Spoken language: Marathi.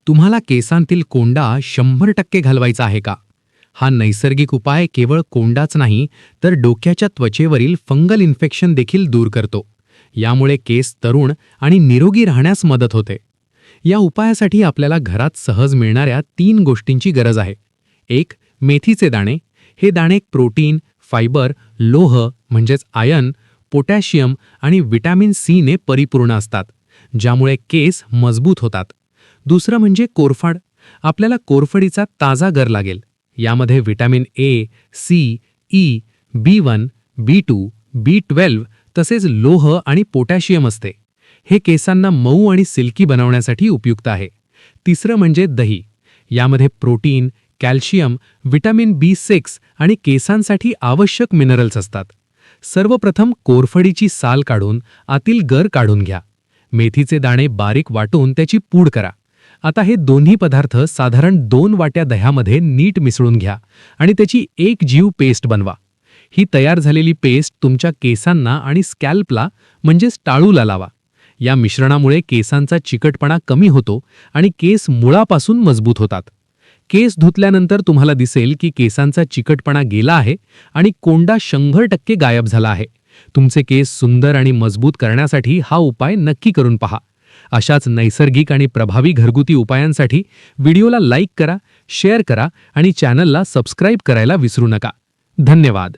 तुम्हाला केसांतील कोंडा 100% घालवायचा आहे का? हा नैसर्गिक उपाय केवळ कोंडाच नाही, तर डोक्याच्या त्वचेवरील फंगल इन्फेक्शन देखील दूर करतो. यामुळे केस तरुण आणि निरोगी राहण्यास मदत होते. या उपायासाठी आपल्याला घरात सहज मिळणाऱ्या 3 गोष्टींची गरज आहे. 1. मेथीचे दाणे. हे दाणे प्रोटीन, फायबर, लोह म्हणजेच आयर्न, पोटॅशियम आणि व्हिटॅमिन सी ने परिपूर्ण असतात, ज्यामुळे केस मजबूत होतात. दुसरं म्हणजे कोरफड. आपल्याला कोरफडीचा ताजा गर लागेल. यामध्ये vitamin A, C, E, B1, B2, B12 तसेच लोह आणि पोटॅशियम असते. हे केसांना मऊ आणि सिल्की बनवण्यासाठी उपयुक्त आहे. तिसरं म्हणजे दही. यामध्ये प्रोटीन, कॅल्शियम, व्हिटॅमिन B6 आणि केसांसाठी आवश्यक मिनरल्स असतात. सर्वप्रथम कोरफडीची साल काढून आतील गर काढून घ्या. मेथीचे दाणे बारीक वाटून त्याची पूड करा. आता हे दोन्ही पदार्थ साधारण 2 वाट्या दह्यामध्ये नीट मिसळून घ्या आणि त्याची एक जीव पेस्ट बनवा. ही तयार झालेली पेस्ट तुमच्या केसांना आणि स्कॅल्पला म्हणजेच टाळूला लावा. या मिश्रणामुळे केसांचा चिकटपणा कमी होतो आणि केस मुळापासून मजबूत होतात. केस धुतल्यानंतर तुम्हाला दिसेल की केसांचा चिकटपणा गेला आहे आणि कोंडा 100% गायब झाला आहे. तुमचे केस सुंदर आणि मजबूत करण्यासाठी हा उपाय नक्की करून पहा. अशाच नैसर्गिक आणि प्रभावी घरगुती उपायांसाठी व्हिडिओला लाईक करा, शेअर करा आणि चॅनलला सबस्क्राईब करायला विसरू नका. धन्यवाद.